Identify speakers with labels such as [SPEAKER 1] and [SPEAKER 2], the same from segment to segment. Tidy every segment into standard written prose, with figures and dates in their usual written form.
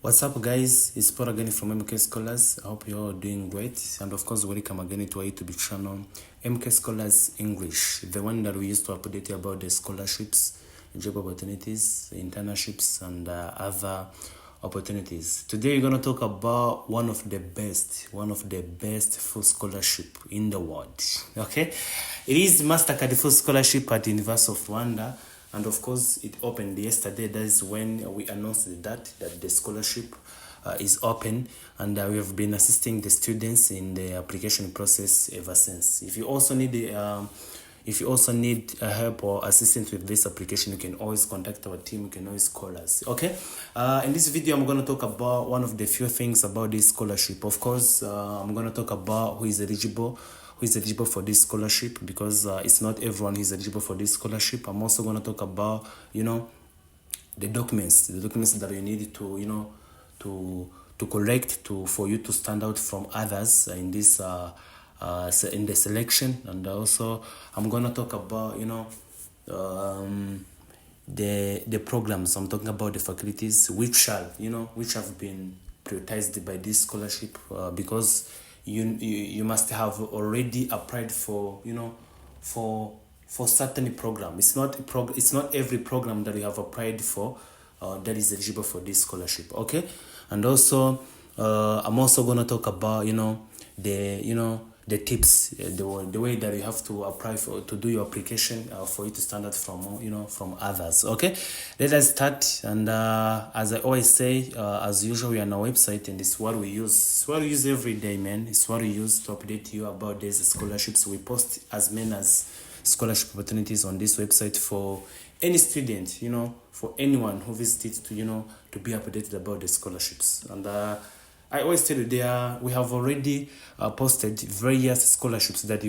[SPEAKER 1] What's up, guys? It's Paul again from MK Scholars. I hope you're all doing great. And of course, welcome again to our YouTube channel, MK Scholars English, the one that we used to update you about the scholarships, job opportunities, internships, and other opportunities. Today, we're going to talk about one of the best full scholarship in the world. Okay, it is Mastercard full scholarship at the University of Rwanda. And of course, it opened yesterday. That is when we announced that the scholarship is open, and we have been assisting the students in the application process ever since. If you also need help or assistance with this application, you can always contact our team. You can always call us. Okay. In this video, I'm going to talk about one of the few things about this scholarship. Of course, I'm going to talk about who is eligible for this scholarship, because it's not everyone who is eligible for this scholarship. I'm also going to talk about the documents that you need to to collect for you to stand out from others in this in the selection. And also I'm going to talk about the programs. I'm talking about the faculties which have been prioritized by this scholarship, because you must have already applied for certain program. It's not every program that you have applied for that is eligible for this scholarship. Okay. And also I'm also going to talk about the tips, the way that you have to apply to do your application for you to stand out from others. Okay, let us start. And as I always say, as usual, we are on our website, and it's what we use. It's what we use every day, man. It's what we use to update you about these scholarships. We post as many as scholarship opportunities on this website for any student, for anyone who visits to be updated about the scholarships. And I always tell you, we have already posted various scholarships that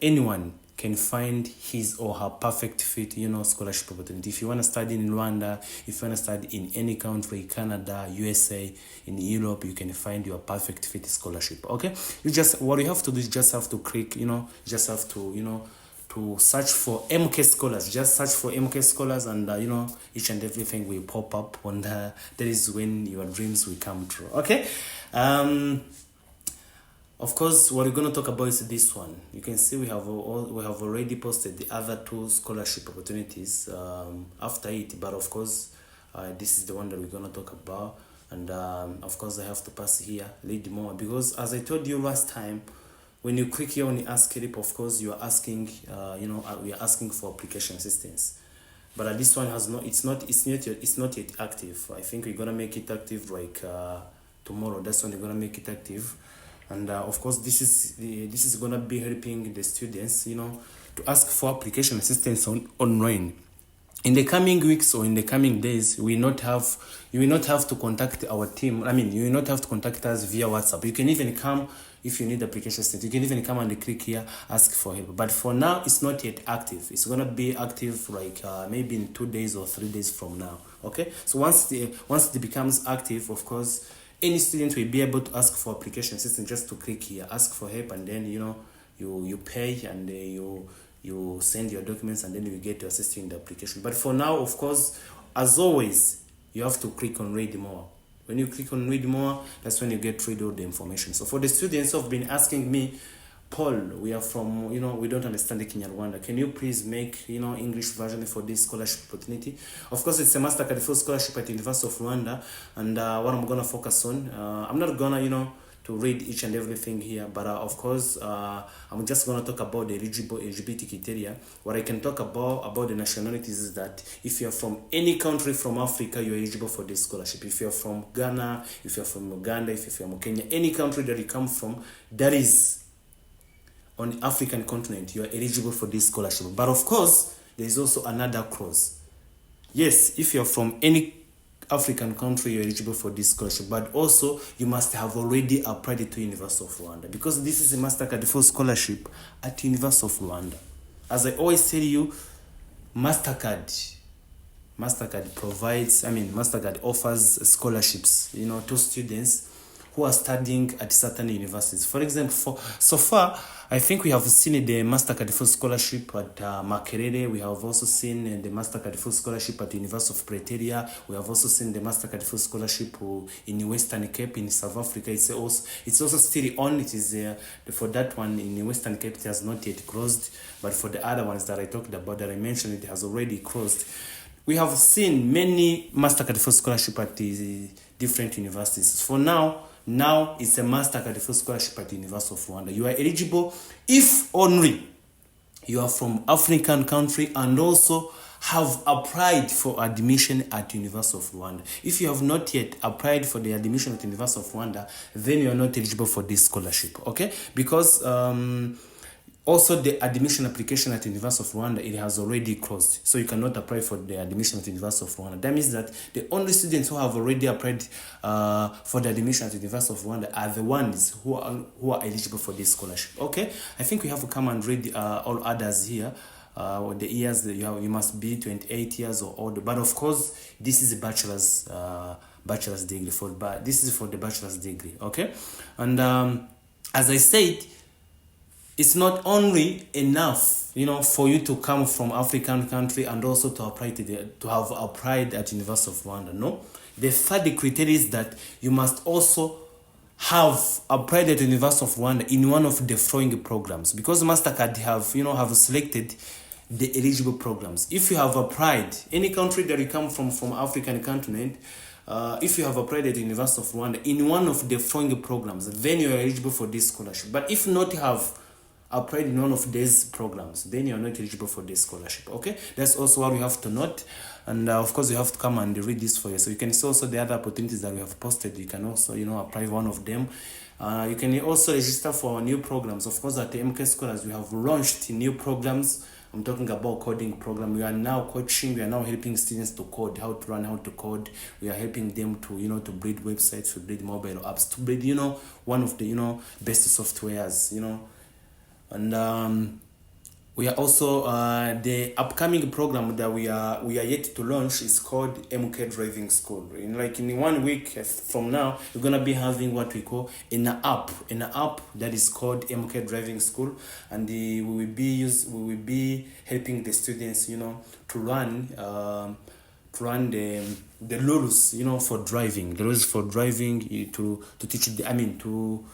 [SPEAKER 1] anyone can find his or her perfect fit, scholarship opportunity. If you want to study in Rwanda, if you want to study in any country, Canada, USA, in Europe, you can find your perfect fit scholarship. Okay, what you have to do is just have to click, just have to to search for MK Scholars. Just search for MK Scholars, and each and everything will pop up. And that is when your dreams will come true. Okay. Of course, what we're going to talk about is this one. You can see we have already posted the other two scholarship opportunities after it, but of course, this is the one that we're going to talk about. And of course, I have to pass here, read more, because as I told you last time, when you click here on the Ask Help, of course, you are asking, we are asking for application assistance. But this one it's not yet active. I think we're gonna make it active like tomorrow. That's when we're gonna make it active. And of course, this is gonna be helping the students, to ask for application assistance online. In the coming weeks or in the coming days, you will not have to contact our team. I mean, you will not have to contact us via WhatsApp. You can even come, if you need application assistance, you can even come and click here, ask for help. But for now, it's not yet active. It's gonna be active like maybe in 2 days or 3 days from now. Okay. So once it becomes active, of course, any student will be able to ask for application assistance. Just to click here, ask for help, and then you pay, and you send your documents, and then you get to assist you in the application. But for now, of course, as always, you have to click on read more. When you click on read more, that's when you get read all the information. So for the students who have been asking me, Paul, we are from, we don't understand the Kinyarwanda. Can you please make, English version for this scholarship opportunity? Of course, it's a Mastercard full scholarship at the University of Rwanda. And what I'm going to focus on, I'm not going to, to read each and everything here, but of course, I'm just going to talk about the eligibility criteria. What I can talk about the nationalities is that if you're from any country from Africa, you're eligible for this scholarship. If you're from Ghana, if you're from Uganda, if you're from Kenya, any country that you come from that is on the African continent, you are eligible for this scholarship. But of course, there is also another clause. Yes, if you're from any African country, you're eligible for this scholarship, but also you must have already applied to University of Rwanda, because this is a Mastercard full scholarship at University of Rwanda. As I always tell you, Mastercard offers scholarships, to students who are studying at certain universities. For example, so far, I think we have seen the Mastercard Full Scholarship at Makerere. We have also seen the Mastercard Full Scholarship at the University of Pretoria. We have also seen the Mastercard Full Scholarship in Western Cape in South Africa. It's also still on. It is for that one in Western Cape, it has not yet closed. But for the other ones that I talked about, that I mentioned, it has already closed. We have seen many Mastercard Full Scholarship at the different universities. For now it's a Mastercard Full Scholarship at the University of Rwanda. You are eligible if only you are from African country and also have applied for admission at University of Rwanda. If you have not yet applied for the admission at University of Rwanda, then you are not eligible for this scholarship, okay? Because also the admission application at University of Rwanda, it has already closed, so you cannot apply for the admission at University of Rwanda. That means that the only students who have already applied for the admission at University of Rwanda are the ones who are eligible for this scholarship, okay? I think we have to come and read all others here. The years that you must be 28 years or older, but of course this is a bachelor's degree this is for the bachelor's degree, okay? And as I said, it's not only enough, for you to come from African country and also to apply to have applied at University of Rwanda. No, the third criteria is that you must also have applied at University of Rwanda in one of the following programs, because Mastercard have selected the eligible programs. If you have applied any country that you come from African continent, if you have applied at the University of Rwanda in one of the following programs, then you are eligible for this scholarship. But if not have applied in one of these programs, then you are not eligible for this scholarship, okay? That's also what we have to note. And of course you have to come and read this for you. So you can see also the other opportunities that we have posted. You can also apply one of them. You can also register for new programs. Of course, at the MK Scholars we have launched new programs. I'm talking about coding program. We are now coaching, we are now helping students to code, how to run, how to code. We are helping them to to build websites, to build mobile apps, to build one of the best softwares, and we are also the upcoming program that we are yet to launch is called MK Driving School. In 1 week from now, we're gonna be having what we call an app that is called MK Driving School, and we will be helping the students to run the rules for driving, the rules for driving, to teach to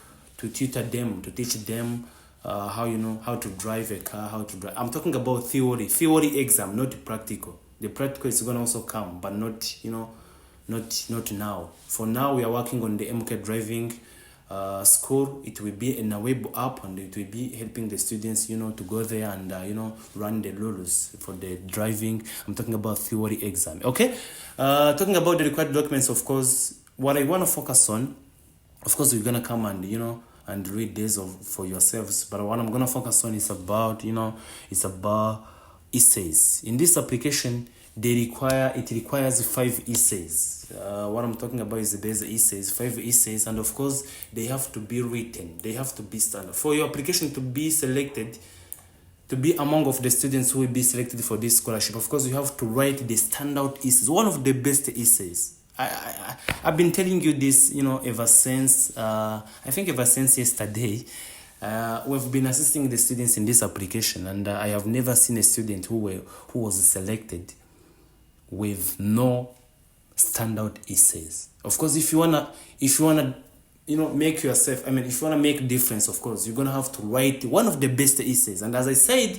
[SPEAKER 1] tutor them, to teach them how to drive a car, how to drive. I'm talking about theory exam, not practical. The practical is gonna also come, but not not now. For now, we are working on the MK driving school. It will be in a web app, and it will be helping the students to go there and run the rules for the driving. I'm talking about theory exam, okay? Talking about the required documents, of course, what I want to focus on, of course, we're gonna come and and read this for yourselves. But what I'm gonna focus on is about essays. In this application, it requires 5 essays. What I'm talking about is the basic essays, 5 essays, and of course they have to be written. They have to be standard. For your application to be selected, to be among of the students who will be selected for this scholarship, of course you have to write the standout essays, one of the best essays. I've been telling you this, ever since yesterday. We've been assisting the students in this application, and I have never seen a student who was selected with no standout essays. Of course, if you wanna make yourself, if you wanna make a difference, of course, you're gonna have to write one of the best essays. And as I said,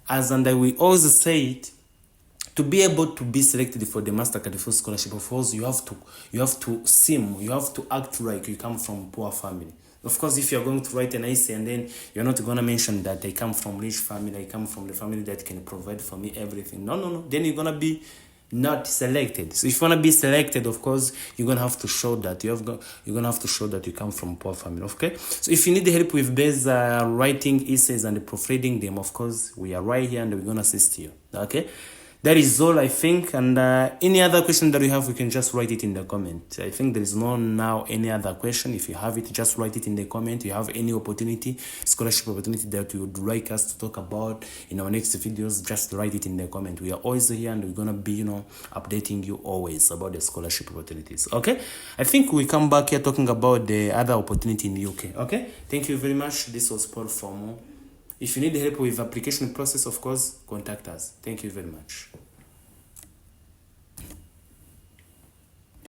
[SPEAKER 1] I will also say it, to be able to be selected for the Mastercard Full Scholarship, of course, you have to act like you come from poor family. Of course, if you're going to write an essay and then you're not going to mention that I come from rich family, I come from the family that can provide for me everything. No. Then you're going to be not selected. So if you want to be selected, of course, you're going to have to show that you're going to have to show that you come from poor family, okay? So if you need help with these writing essays and proofreading them, of course, we are right here and we're going to assist you, okay? That is all, I think. And any other question that you have, you can just write it in the comment. I think there is no now any other question. If you have it, just write it in the comment. You have any opportunity, scholarship opportunity that you would like us to talk about in our next videos, just write it in the comment. We are always here, and we're gonna be, updating you always about the scholarship opportunities. Okay, I think we come back here talking about the other opportunity in the UK. Okay, thank you very much. This was Paul for more. If you need help with application process, of course, contact us. Thank you very much.